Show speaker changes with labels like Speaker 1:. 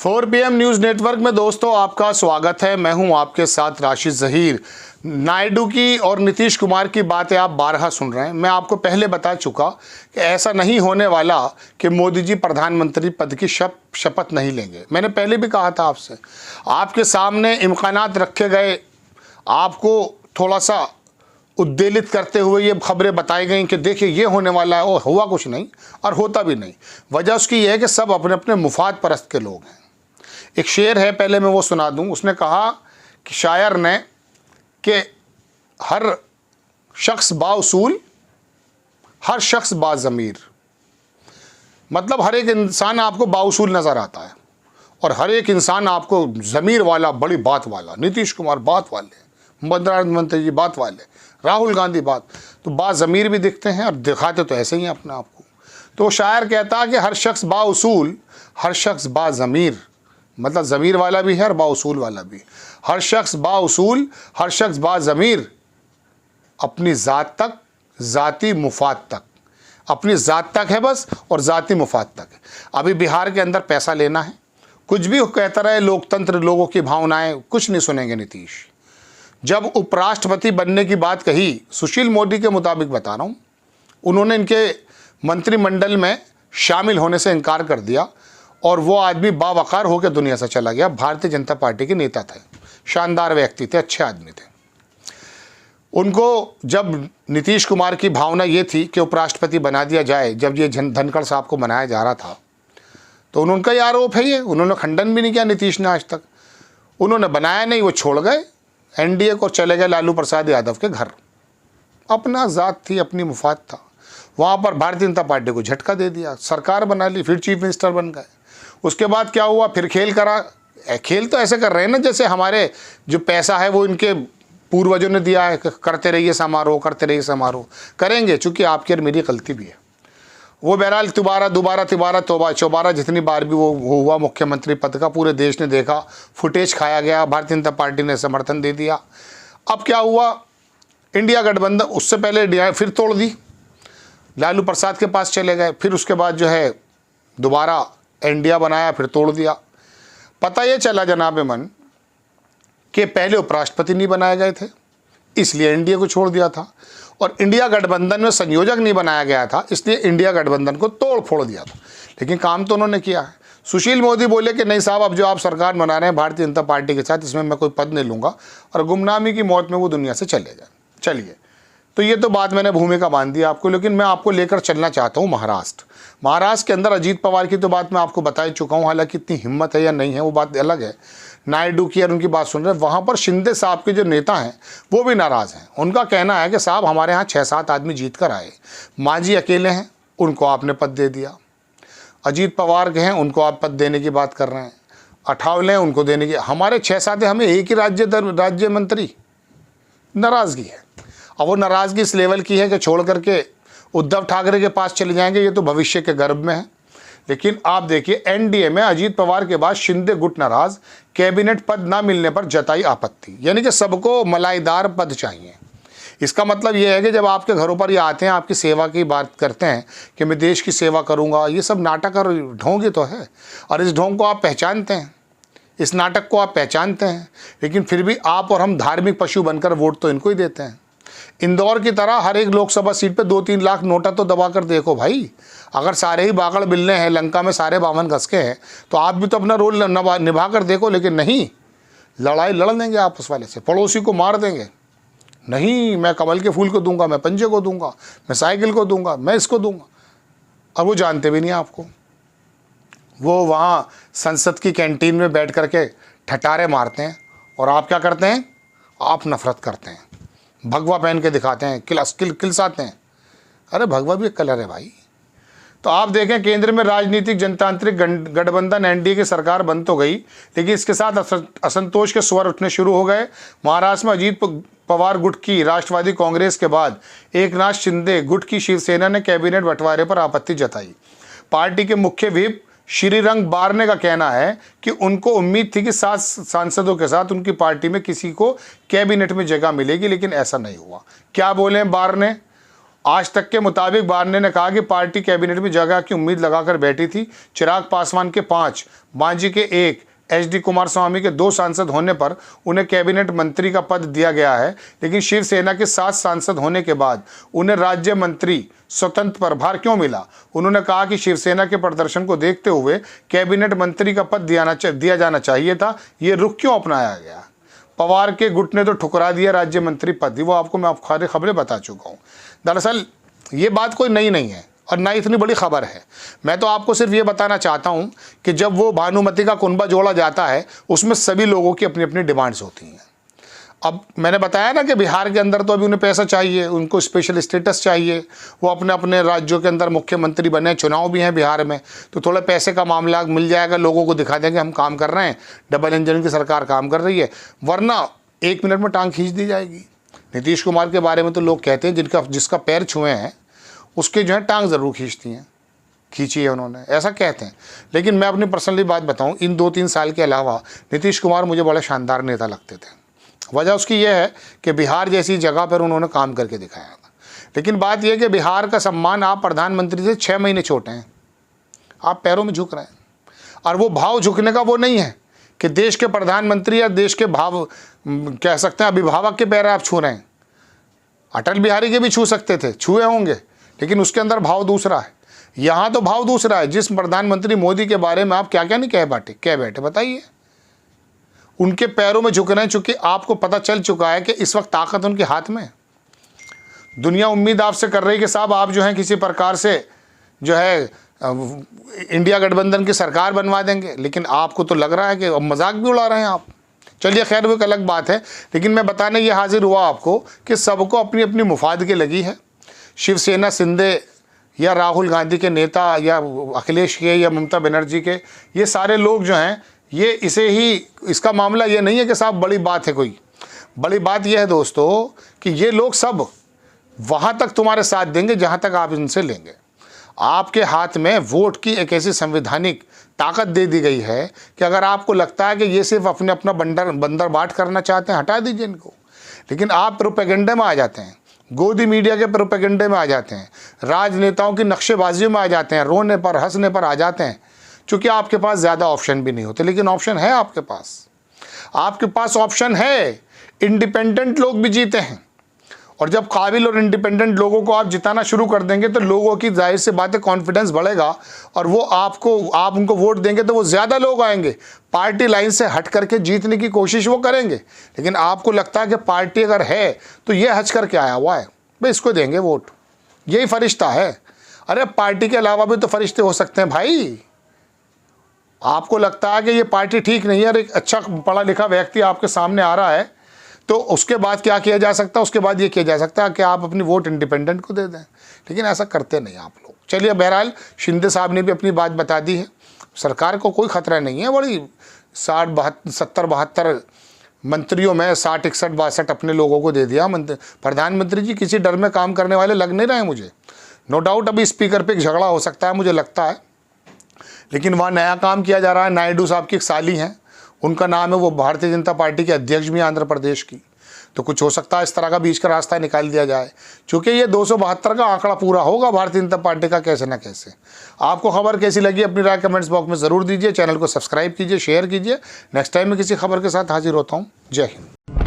Speaker 1: 4 PM news network में दोस्तों आपका स्वागत है। मैं हूं आपके साथ राशिद ज़हीर। नायडू की और नीतीश कुमार की बातें आप बारहा सुन रहे हैं। मैं आपको पहले बता चुका कि ऐसा नहीं होने वाला कि मोदी जी प्रधानमंत्री पद की शपथ नहीं लेंगे। मैंने पहले भी कहा था आपसे, आपके सामने इम्कानात रखे गए, आपको थोड़ा सा उद्वेलित करते हुए ये खबरें बताई गई कि देखिए ये होने वाला है, और हुआ कुछ नहीं और होता भी नहीं। वजह उसकी ये है कि सब अपने अपने मुफाद परस्त के लोग हैं। एक शेर है, पहले मैं वो सुना दूं। उसने कहा कि शायर ने कि हर शख्स बाउसूल, हर शख्स बाज़मीर। मतलब हर एक इंसान आपको बाउसूल नज़र आता है और हर एक इंसान आपको ज़मीर वाला, बड़ी बात वाला। नीतीश कुमार बात वाले, प्रधानमंत्री जी बात वाले, राहुल गांधी बात, तो बाज़मीर भी दिखते हैं और दिखाते तो ऐसे ही हैं अपने आप को। तो शायर कहता है कि हर शख्स बाउसूल, हर शख्स बाज़मीर। मतलब ज़मीर वाला भी है और बाउसूल वाला भी। हर शख्स बाउसूल, हर शख्स बाज़मीर, अपनी ज़ात तक, ज़ाती मुफाद तक। अपनी ज़ात तक है बस और ज़ाती मुफाद तक है। अभी बिहार के अंदर पैसा लेना है, कुछ भी कहता रहे लोकतंत्र, लोगों की भावनाएं, कुछ नहीं सुनेंगे नीतीश। जब उपराष्ट्रपति बनने की बात कही, सुशील मोदी के मुताबिक बता रहा हूँ, उन्होंने इनके मंत्रिमंडल में शामिल होने से इनकार कर दिया और वो आदमी बावकार होकर दुनिया से चला गया। भारतीय जनता पार्टी के नेता थे, शानदार व्यक्ति थे, अच्छे आदमी थे। उनको जब नीतीश कुमार की भावना ये थी कि उपराष्ट्रपति बना दिया जाए, जब ये धनखड़ साहब को बनाया जा रहा था, तो उनका ये आरोप है, ये उन्होंने खंडन भी नहीं किया नीतीश ने आज तक। उन्होंने बनाया नहीं, वो छोड़ गए एनडीए को, चले गए लालू प्रसाद यादव के घर। अपना ज़ात थी, अपनी मुफाद था। वहाँ पर भारतीय जनता पार्टी को झटका दे दिया, सरकार बना ली, फिर चीफ मिनिस्टर बन गए। उसके बाद क्या हुआ, फिर खेल करा। खेल तो ऐसे कर रहे हैं ना जैसे हमारे जो पैसा है वो इनके पूर्वजों ने दिया है, करते रहिए समारोह, करते रहिए समारोह। करेंगे, चूँकि आपकी और मेरी गलती भी है। वो बहरहाल दोबारा चौबारा जितनी बार भी वो हुआ मुख्यमंत्री पद का, पूरे देश ने देखा, फुटेज खाया गया, भारतीय जनता पार्टी ने समर्थन दे दिया। अब क्या हुआ, इंडिया गठबंधन, उससे पहले इंडिया फिर तोड़ दी, लालू प्रसाद के पास चले गए, फिर उसके बाद जो है दोबारा इंडिया बनाया, फिर तोड़ दिया। पता ये चला जनाब-ए-मन कि पहले उपराष्ट्रपति नहीं बनाए गए थे, इसलिए इंडिया को छोड़ दिया था, और इंडिया गठबंधन में संयोजक नहीं बनाया गया था, इसलिए इंडिया गठबंधन को तोड़ फोड़ दिया था। लेकिन काम तो उन्होंने किया है। सुशील मोदी बोले कि नहीं साहब, अब जो आप सरकार बना रहे हैं भारतीय जनता पार्टी के साथ, इसमें मैं कोई पद नहीं लूँगा, और गुमनामी की मौत में वो दुनिया से चले गए। चलिए, तो ये तो बात मैंने भूमिका बांध दी आपको, लेकिन मैं आपको लेकर चलना चाहता हूँ महाराष्ट्र के अंदर। अजीत पवार की तो बात मैं आपको बता ही चुका हूँ, हालांकि इतनी हिम्मत है या नहीं है वो बात अलग है। नायडू की और उनकी बात सुन रहे हैं, वहाँ पर शिंदे साहब के जो नेता हैं वो भी नाराज़ हैं। उनका कहना है कि साहब हमारे यहाँ 6-7 आदमी जीत कर आए, मांझी अकेले हैं, उनको आपने पद दे दिया। अजीत पवार के हैं, उनको आप पद देने की बात कर रहे हैं। अठावले हैं, उनको देने की। हमारे 6-7 हैं, हमें एक ही राज्य मंत्री। नाराज़गी है। अब वो नाराज़गी इस लेवल की है कि छोड़ करके उद्धव ठाकरे के पास चले जाएंगे, ये तो भविष्य के गर्भ में है। लेकिन आप देखिए, एनडीए में अजीत पवार के बाद शिंदे गुट नाराज, कैबिनेट पद ना मिलने पर जताई आपत्ति, यानी कि सबको मलाईदार पद चाहिए। इसका मतलब ये है कि जब आपके घरों पर ये आते हैं, आपकी सेवा की बात करते हैं कि मैं देश की सेवा करूंगा, ये सब नाटक और ढोंग ही तो है, और इस ढोंग को आप पहचानते हैं, इस नाटक को आप पहचानते हैं। लेकिन फिर भी आप और हम धार्मिक पशु बनकर वोट तो इनको ही देते हैं। इंदौर की तरह हर एक लोकसभा सीट पे 2-3 लाख नोटा तो दबा कर देखो भाई। अगर सारे ही बागड़ बिल्ले हैं, लंका में सारे बावन घसके हैं, तो आप भी तो अपना रोल निभा कर देखो। लेकिन नहीं, लड़ाई लड़ देंगे आपस वाले से, पड़ोसी को मार देंगे। नहीं, मैं कमल के फूल को दूंगा, मैं पंजे को दूंगा, मैं साइकिल को दूंगा, मैं इसको दूंगा। और वो जानते भी नहीं आपको। वो वहाँ संसद की कैंटीन में बैठ करके ठटारे मारते हैं, और आप क्या करते हैं, आप नफरत करते हैं, भगवा पहन के दिखाते हैं, किलसाते हैं। अरे भगवा भी एक कलर है भाई। तो आप देखें, केंद्र में राजनीतिक जनतांत्रिक गठबंधन एनडीए की सरकार बन तो गई, लेकिन इसके साथ असंतोष के स्वर उठने शुरू हो गए। महाराष्ट्र में अजीत पवार गुट की राष्ट्रवादी कांग्रेस के बाद एकनाथ शिंदे गुट की शिवसेना ने कैबिनेट बंटवारे पर आपत्ति जताई। पार्टी के मुख्य व्हिप श्रीरंग बारने का कहना है कि उनको उम्मीद थी कि 7 सांसदों के साथ उनकी पार्टी में किसी को कैबिनेट में जगह मिलेगी, लेकिन ऐसा नहीं हुआ। क्या बोले बारने, आज तक के मुताबिक बारने ने कहा कि पार्टी कैबिनेट में जगह की उम्मीद लगाकर बैठी थी। चिराग पासवान के 5, मांझी के 1, एच डी कुमारस्वामी के 2 सांसद होने पर उन्हें कैबिनेट मंत्री का पद दिया गया है, लेकिन शिवसेना के 7 सांसद होने के बाद उन्हें राज्य मंत्री स्वतंत्र प्रभार क्यों मिला? उन्होंने कहा कि शिवसेना के प्रदर्शन को देखते हुए कैबिनेट मंत्री का पद दिया जाना चाहिए था। ये रुख क्यों अपनाया गया? पवार के गुट ने तो ठुकरा दिया राज्य मंत्री पद, वो आपको मैं सारी खबरें बता चुका हूँ। दरअसल ये बात कोई नई नहीं है और ना इतनी बड़ी खबर है। मैं तो आपको सिर्फ ये बताना चाहता हूँ कि जब वो भानुमति का कुनबा जोड़ा जाता है उसमें सभी लोगों की अपनी अपनी डिमांड्स होती हैं। अब मैंने बताया ना कि बिहार के अंदर तो अभी उन्हें पैसा चाहिए, उनको स्पेशल स्टेटस चाहिए, वो अपने अपने राज्यों के अंदर मुख्यमंत्री बने, चुनाव भी हैं बिहार में, तो थोड़ा पैसे का मामला मिल जाएगा, लोगों को दिखा देंगे हम काम कर रहे हैं, डबल इंजन की सरकार काम कर रही है, वरना 1 मिनट में टांग खींच दी जाएगी। नीतीश कुमार के बारे में तो लोग कहते हैं जिसका पैर छुए हैं उसके जो है टांग ज़रूर खींची है उन्होंने, ऐसा कहते हैं। लेकिन मैं अपनी पर्सनली बात बताऊं, इन 2-3 साल के अलावा नीतीश कुमार मुझे बड़े शानदार नेता लगते थे। वजह उसकी यह है कि बिहार जैसी जगह पर उन्होंने काम करके दिखाया था। लेकिन बात यह कि बिहार का सम्मान आप प्रधानमंत्री से 6 महीने छोटे हैं, आप पैरों में झुक रहे हैं। और वो भाव झुकने का वो नहीं है कि देश के प्रधानमंत्री या देश के भाव कह सकते हैं अभिभावक के पैर आप छू रहे हैं। अटल बिहारी के भी छू सकते थे, छुए होंगे, लेकिन उसके अंदर भाव दूसरा है। यहाँ तो भाव दूसरा है। जिस प्रधानमंत्री मोदी के बारे में आप क्या क्या नहीं कह बैठे बताइए, उनके पैरों में झुक रहे हैं, चूंकि आपको पता चल चुका है कि इस वक्त ताकत उनके हाथ में। दुनिया उम्मीद आपसे कर रही है कि साहब आप जो है किसी प्रकार से जो है इंडिया गठबंधन की सरकार बनवा देंगे, लेकिन आपको तो लग रहा है कि अब मजाक भी उड़ा रहे हैं आप। चलिए खैर वो एक अलग बात है, लेकिन मैं बताने ये हाजिर हुआ आपको कि सबको अपनी अपनी मुफाद के लगी है। शिवसेना शिंदे या राहुल गांधी के नेता या अखिलेश के या ममता बनर्जी के, ये सारे लोग जो हैं ये इसका मामला ये नहीं है कि साहब बड़ी बात है कोई। बड़ी बात यह है दोस्तों कि ये लोग सब वहाँ तक तुम्हारे साथ देंगे जहाँ तक आप इनसे लेंगे। आपके हाथ में वोट की एक ऐसी संवैधानिक ताकत दे दी गई है कि अगर आपको लगता है कि ये सिर्फ अपना बंदर बाट करना चाहते हैं, हटा दीजिए इनको। लेकिन आप प्रोपेगेंडे में आ जाते हैं, गोदी मीडिया के प्रोपेगेंडे में आ जाते हैं, राजनेताओं की नक्शेबाजियों में आ जाते हैं, रोने पर हंसने पर आ जाते हैं, क्योंकि आपके पास ज़्यादा ऑप्शन भी नहीं होते। लेकिन ऑप्शन है आपके पास ऑप्शन है। इंडिपेंडेंट लोग भी जीते हैं, और जब काबिल और इंडिपेंडेंट लोगों को आप जिताना शुरू कर देंगे तो लोगों की जाहिर से बात है कॉन्फिडेंस बढ़ेगा, और वो आप उनको वोट देंगे तो वो ज़्यादा लोग आएंगे, पार्टी लाइन से हट करके जीतने की कोशिश वो करेंगे। लेकिन आपको लगता है कि पार्टी अगर है तो ये हच करके आया हुआ है, भाई इसको देंगे वोट, यही फरिश्ता है। अरे पार्टी के अलावा भी तो फरिश्ते हो सकते हैं भाई। आपको लगता है कि ये पार्टी ठीक नहीं है और एक अच्छा पढ़ा लिखा व्यक्ति आपके सामने आ रहा है, तो उसके बाद क्या किया जा सकता है? उसके बाद ये किया जा सकता है कि आप अपनी वोट इंडिपेंडेंट को दे दें, लेकिन ऐसा करते नहीं आप लोग। चलिए बहरहाल शिंदे साहब ने भी अपनी बात बता दी है, सरकार को कोई खतरा नहीं है। बड़ी 70-72 मंत्रियों में 60-61-62 अपने लोगों को दे दिया। प्रधानमंत्री जी किसी डर में काम करने वाले लग नहीं रहे मुझे। नो डाउट अभी स्पीकर पे एक झगड़ा हो सकता है मुझे लगता है, लेकिन वहाँ नया काम किया जा रहा है। नायडू साहब की एक साली हैं, उनका नाम है, वो भारतीय जनता पार्टी के अध्यक्ष भी हैं आंध्र प्रदेश की, तो कुछ हो सकता है इस तरह का बीच का रास्ता निकाल दिया जाए, क्योंकि ये 272 का आंकड़ा पूरा होगा भारतीय जनता पार्टी का कैसे ना कैसे। आपको खबर कैसी लगी अपनी राय कमेंट्स बॉक्स में ज़रूर दीजिए। चैनल को सब्सक्राइब कीजिए, शेयर कीजिए। नेक्स्ट टाइम मैं किसी खबर के साथ हाजिर होता हूँ। जय हिंद।